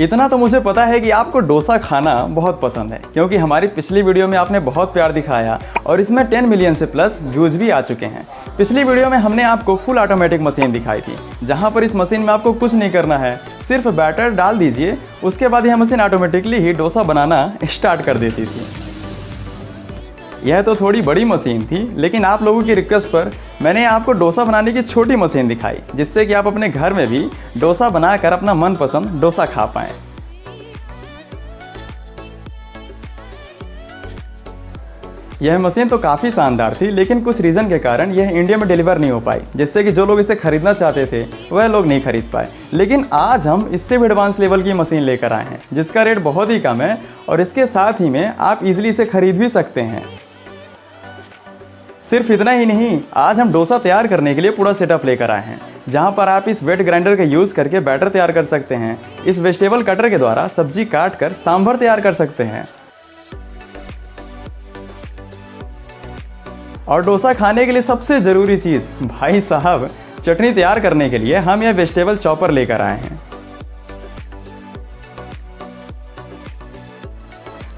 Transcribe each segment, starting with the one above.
इतना तो मुझे पता है कि आपको डोसा खाना बहुत पसंद है, क्योंकि हमारी पिछली वीडियो में आपने बहुत प्यार दिखाया और इसमें 10 मिलियन से प्लस व्यूज़ भी आ चुके हैं। पिछली वीडियो में हमने आपको फुल ऑटोमेटिक मशीन दिखाई थी, जहां पर इस मशीन में आपको कुछ नहीं करना है, सिर्फ बैटर डाल दीजिए, उसके बाद यह मशीन ऑटोमेटिकली ही डोसा बनाना स्टार्ट कर देती थी। यह तो थोड़ी बड़ी मशीन थी, लेकिन आप लोगों की रिक्वेस्ट पर मैंने आपको डोसा बनाने की छोटी मशीन दिखाई, जिससे कि आप अपने घर में भी डोसा बनाकर अपना मनपसंद डोसा खा पाएँ। यह मशीन तो काफ़ी शानदार थी, लेकिन कुछ रीज़न के कारण यह इंडिया में डिलीवर नहीं हो पाई, जिससे कि जो लोग इसे खरीदना चाहते थे वह लोग नहीं खरीद पाए। लेकिन आज हम इससे भी एडवांस लेवल की मशीन लेकर आए हैं, जिसका रेट बहुत ही कम है और इसके साथ ही में आप इजीली इसे खरीद भी सकते हैं। सिर्फ इतना ही नहीं, आज हम डोसा तैयार करने के लिए पूरा सेटअप लेकर आए हैं, जहां पर आप इस वेट ग्राइंडर का यूज़ करके बैटर तैयार कर सकते हैं। इस वेजिटेबल कटर के द्वारा सब्जी काट कर सांभर तैयार कर सकते हैं। और डोसा खाने के लिए सबसे ज़रूरी चीज़ भाई साहब, चटनी तैयार करने के लिए हम यह वेजिटेबल चॉपर लेकर आए हैं।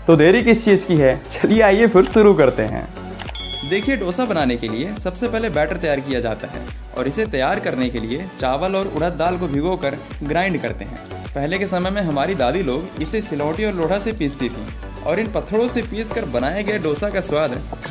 तो देरी किस चीज़ की है, चलिए आइए फिर शुरू करते हैं। देखिए, डोसा बनाने के लिए सबसे पहले बैटर तैयार किया जाता है और इसे तैयार करने के लिए चावल और उड़द दाल को भिगोकर ग्राइंड करते हैं। पहले के समय में हमारी दादी लोग इसे सिलौटी और लोढ़ा से पीसती थी और इन पत्थरों से पीसकर बनाए गए डोसा का स्वाद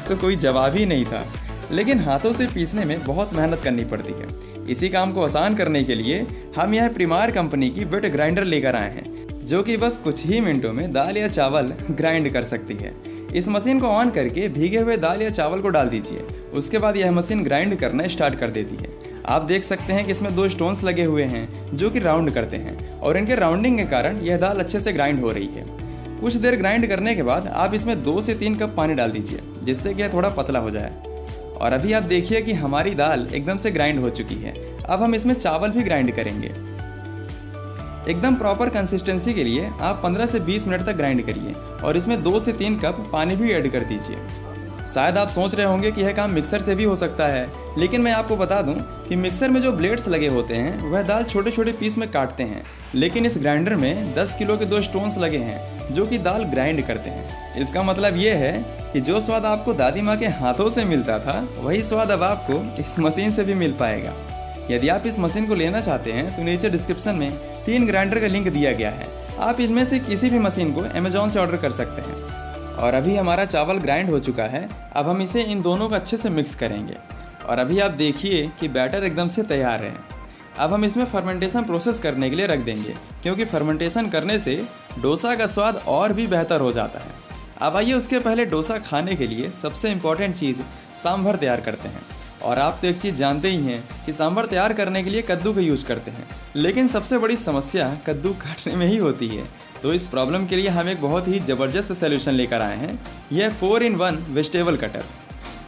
तो कोई जवाब ही नहीं था। लेकिन हाथों से पीसने में बहुत मेहनत करनी पड़ती है। इसी काम को आसान करने के लिए हम यह प्रीमार कंपनी की वेट ग्राइंडर लेकर आए हैं, जो कि बस कुछ ही मिनटों में दाल या चावल ग्राइंड कर सकती है। इस मशीन को ऑन करके भीगे हुए दाल या चावल को डाल दीजिए। उसके बाद यह मशीन ग्राइंड करना स्टार्ट कर देती है। आप देख सकते हैं कि इसमें 2 स्टोन्स लगे हुए हैं जो कि राउंड करते हैं और इनके राउंडिंग के कारण यह दाल अच्छे से ग्राइंड हो रही है। कुछ देर ग्राइंड करने के बाद आप इसमें 2 से 3 कप पानी डाल दीजिए, जिससे कि यह थोड़ा पतला हो जाए। और अभी आप देखिए कि हमारी दाल एकदम से ग्राइंड हो चुकी है। अब हम इसमें चावल भी ग्राइंड करेंगे। एकदम प्रॉपर कंसिस्टेंसी के लिए आप 15 से 20 मिनट तक ग्राइंड करिए और इसमें 2 से 3 कप पानी भी ऐड कर दीजिए। शायद आप सोच रहे होंगे कि यह काम मिक्सर से भी हो सकता है, लेकिन मैं आपको बता दूं कि मिक्सर में जो ब्लेड्स लगे होते हैं वह दाल छोटे छोटे पीस में काटते हैं, लेकिन इस ग्राइंडर में 10 किलो के 2 स्टोन्स लगे हैं जो कि दाल ग्राइंड करते हैं। इसका मतलब ये है कि जो स्वाद आपको दादी माँ के हाथों से मिलता था, वही स्वाद अब आपको इस मशीन से भी मिल पाएगा। यदि आप इस मशीन को लेना चाहते हैं तो नीचे डिस्क्रिप्शन में 3 ग्राइंडर का लिंक दिया गया है। आप इनमें से किसी भी मशीन को अमेजॉन से ऑर्डर कर सकते हैं। और अभी हमारा चावल ग्राइंड हो चुका है। अब हम इसे इन दोनों को अच्छे से मिक्स करेंगे और अभी आप देखिए कि बैटर एकदम से तैयार है। अब हम इसमें फर्मेंटेशन प्रोसेस करने के लिए रख देंगे, क्योंकि फर्मेंटेशन करने से डोसा का स्वाद और भी बेहतर हो जाता है। अब आइए उसके पहले डोसा खाने के लिए सबसे इम्पॉर्टेंट चीज़ सांभर तैयार करते हैं। और आप तो एक चीज़ जानते ही हैं कि सांभर तैयार करने के लिए कद्दू का यूज़ करते हैं, लेकिन सबसे बड़ी समस्या कद्दू काटने में ही होती है। तो इस प्रॉब्लम के लिए हम एक बहुत ही ज़बरदस्त सलूशन लेकर आए हैं, यह 4-in-1 वेजिटेबल कटर।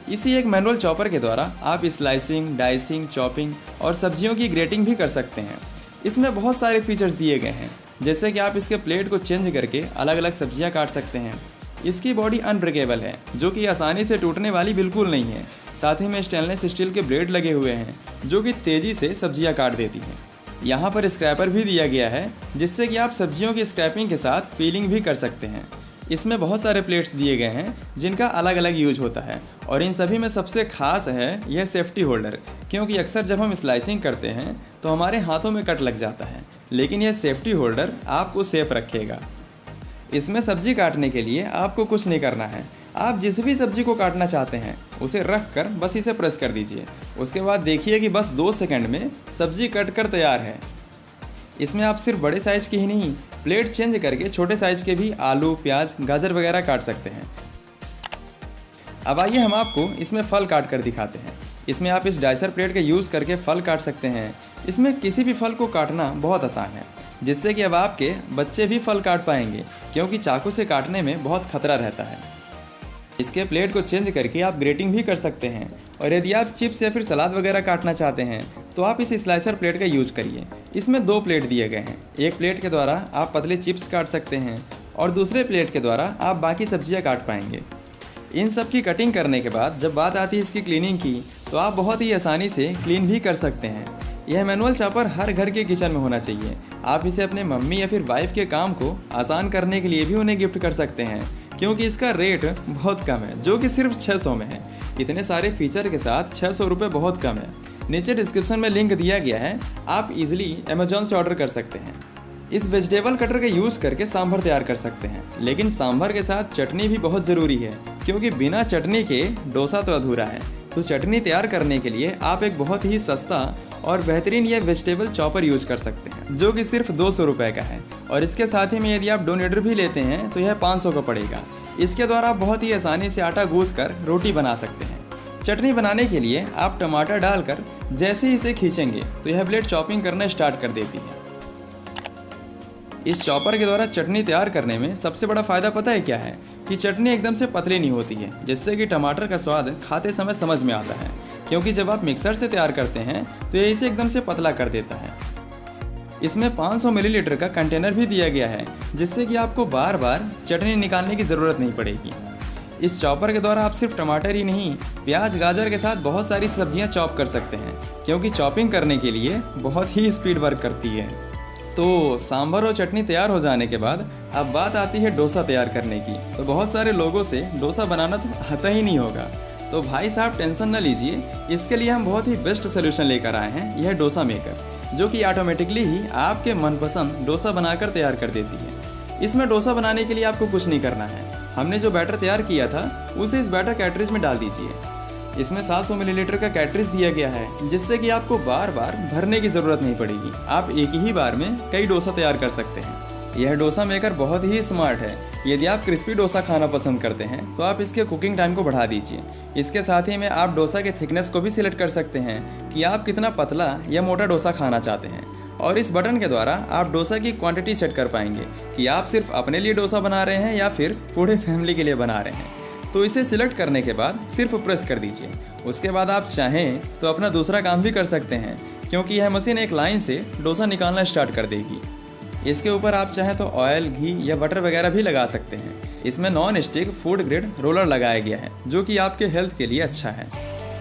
इसी एक मैनुअल चॉपर के द्वारा आप स्लाइसिंग, डाइसिंग, चॉपिंग और सब्जियों की ग्रेटिंग भी कर सकते हैं। इसमें बहुत सारे फीचर्स दिए गए हैं, जैसे कि आप इसके प्लेट को चेंज करके अलग अलग सब्जियां काट सकते हैं। इसकी बॉडी अनब्रेकेबल है, जो कि आसानी से टूटने वाली बिल्कुल नहीं है। साथ ही में स्टेनलेस स्टील के ब्लेड लगे हुए हैं, जो कि तेज़ी से सब्जियां काट देती हैं। यहाँ पर स्क्रैपर भी दिया गया है, जिससे कि आप सब्जियों की स्क्रैपिंग के साथ पीलिंग भी कर सकते हैं। इसमें बहुत सारे प्लेट्स दिए गए हैं, जिनका अलग अलग यूज होता है और इन सभी में सबसे खास है यह सेफ्टी होल्डर, क्योंकि अक्सर जब हम स्लाइसिंग करते हैं तो हमारे हाथों में कट लग जाता है, लेकिन यह सेफ्टी होल्डर आपको सेफ रखेगा। इसमें सब्जी काटने के लिए आपको कुछ नहीं करना है। आप जिस भी सब्जी को काटना चाहते हैं उसे रख कर बस इसे प्रेस कर दीजिए। उसके बाद देखिए कि बस 2 सेकंड में सब्जी कट कर तैयार है। इसमें आप सिर्फ बड़े साइज़ की ही नहीं, प्लेट चेंज करके छोटे साइज़ के भी आलू, प्याज, गाजर वगैरह काट सकते हैं। अब आइए हम आपको इसमें फल काट कर दिखाते हैं। इसमें आप इस डाइसर प्लेट का यूज़ करके फल काट सकते हैं। इसमें किसी भी फल को काटना बहुत आसान है, जिससे कि अब आपके बच्चे भी फल काट पाएंगे, क्योंकि चाकू से काटने में बहुत खतरा रहता है। इसके प्लेट को चेंज करके आप ग्रेटिंग भी कर सकते हैं। और यदि आप चिप्स या फिर सलाद वगैरह काटना चाहते हैं तो आप इस स्लाइसर प्लेट का यूज़ करिए। इसमें 2 प्लेट दिए गए हैं। एक प्लेट के द्वारा आप पतले चिप्स काट सकते हैं और दूसरे प्लेट के द्वारा आप बाकी सब्जियां काट पाएंगे। इन सब की कटिंग करने के बाद जब बात आती है इसकी क्लीनिंग की, तो आप बहुत ही आसानी से क्लीन भी कर सकते हैं। यह मैनुअल चॉपर हर घर के किचन में होना चाहिए। आप इसे अपने मम्मी या फिर वाइफ के काम को आसान करने के लिए भी उन्हें गिफ्ट कर सकते हैं, क्योंकि इसका रेट बहुत कम है, जो कि सिर्फ 600 में है। इतने सारे फीचर के साथ 600 रुपये बहुत कम है। नीचे डिस्क्रिप्शन में लिंक दिया गया है, आप इजीली अमेजोन से ऑर्डर कर सकते हैं। इस वेजिटेबल कटर का यूज़ करके सांभर तैयार कर सकते हैं, लेकिन सांभर के साथ चटनी भी बहुत ज़रूरी है, क्योंकि बिना चटनी के डोसा तो अधूरा है। तो चटनी तैयार करने के लिए आप एक बहुत ही सस्ता और बेहतरीन यह वेजिटेबल चॉपर यूज़ कर सकते हैं, जो कि सिर्फ 200 रुपये का है। और इसके साथ ही में यदि आप डोनेटर भी लेते हैं तो यह 500 का पड़ेगा। इसके द्वारा आप बहुत ही आसानी से आटा गूंथ कर रोटी बना सकते हैं। चटनी बनाने के लिए आप टमाटर डालकर जैसे ही इसे खींचेंगे तो यह ब्लेड चॉपिंग करना स्टार्ट कर देती है। इस चॉपर के द्वारा चटनी तैयार करने में सबसे बड़ा फ़ायदा पता है क्या है, कि चटनी एकदम से पतली नहीं होती है, जिससे कि टमाटर का स्वाद खाते समय समझ में आता है। क्योंकि जब आप मिक्सर से तैयार करते हैं तो यह इसे एकदम से पतला कर देता है। इसमें 500 मिलीलीटर का कंटेनर भी दिया गया है, जिससे कि आपको बार बार चटनी निकालने की ज़रूरत नहीं पड़ेगी। इस चॉपर के द्वारा आप सिर्फ टमाटर ही नहीं, प्याज गाजर के साथ बहुत सारी सब्जियां चॉप कर सकते हैं, क्योंकि चॉपिंग करने के लिए बहुत ही स्पीड वर्क करती है। तो सांभर और चटनी तैयार हो जाने के बाद अब बात आती है डोसा तैयार करने की। तो बहुत सारे लोगों से डोसा बनाना तो आता ही नहीं होगा। तो भाई साहब टेंशन न लीजिए, इसके लिए हम बहुत ही बेस्ट सोल्यूशन लेकर आए हैं, यह डोसा मेकर, जो कि ऑटोमेटिकली ही आपके मनपसंद डोसा बनाकर तैयार कर देती है। इसमें डोसा बनाने के लिए आपको कुछ नहीं करना है। हमने जो बैटर तैयार किया था उसे इस बैटर कैटरेज में डाल दीजिए। इसमें 700 मिलीलीटर का कैटरेज दिया गया है, जिससे कि आपको बार बार भरने की ज़रूरत नहीं पड़ेगी। आप एक ही बार में कई डोसा तैयार कर सकते हैं। यह डोसा मेकर बहुत ही स्मार्ट है। यदि आप क्रिस्पी डोसा खाना पसंद करते हैं तो आप इसके कुकिंग टाइम को बढ़ा दीजिए। इसके साथ ही में आप डोसा के थिकनेस को भी सिलेक्ट कर सकते हैं कि आप कितना पतला या मोटा डोसा खाना चाहते हैं। और इस बटन के द्वारा आप डोसा की क्वांटिटी सेट कर पाएंगे कि आप सिर्फ अपने लिए डोसा बना रहे हैं या फिर पूरे फैमिली के लिए बना रहे हैं। तो इसे सिलेक्ट करने के बाद सिर्फ प्रेस कर दीजिए। उसके बाद आप चाहें तो अपना दूसरा काम भी कर सकते हैं, क्योंकि यह मशीन एक लाइन से डोसा निकालना स्टार्ट कर देगी। इसके ऊपर आप चाहें तो ऑयल, घी या बटर वगैरह भी लगा सकते हैं। इसमें non stick food grade roller लगाया गया है, जो कि आपके हेल्थ के लिए अच्छा है।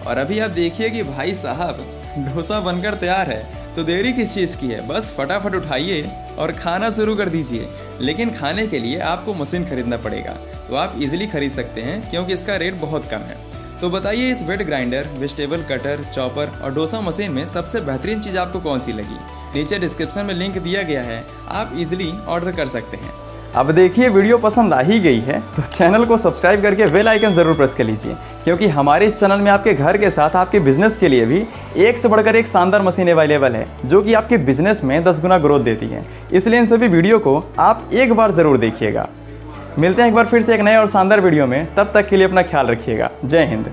और अभी आप देखिए कि भाई साहब डोसा बनकर तैयार है, तो देरी किस चीज़ की है, बस फटाफट उठाइए और खाना शुरू कर दीजिए। लेकिन खाने के लिए आपको मशीन खरीदना पड़ेगा, तो आप इजीली खरीद सकते हैं, क्योंकि इसका रेट बहुत कम है। तो बताइए, इस wet grinder, vegetable cutter, chopper और डोसा मशीन में सबसे बेहतरीन चीज़ आपको कौन सी लगी? नीचे डिस्क्रिप्शन में लिंक दिया गया है, आप इजीली ऑर्डर कर सकते हैं। अब देखिए, वीडियो पसंद आ ही गई है तो चैनल को सब्सक्राइब करके बेल आइकन ज़रूर प्रेस कर लीजिए, क्योंकि हमारे इस चैनल में आपके घर के साथ आपके बिजनेस के लिए भी एक से बढ़कर एक शानदार मशीन अवेलेबल है, जो कि आपके बिजनेस में 10 गुना ग्रोथ देती है। इसलिए इन सभी वीडियो को आप एक बार ज़रूर देखिएगा। मिलते हैं एक बार फिर से एक नए और शानदार वीडियो में, तब तक के लिए अपना ख्याल रखिएगा। जय हिंद।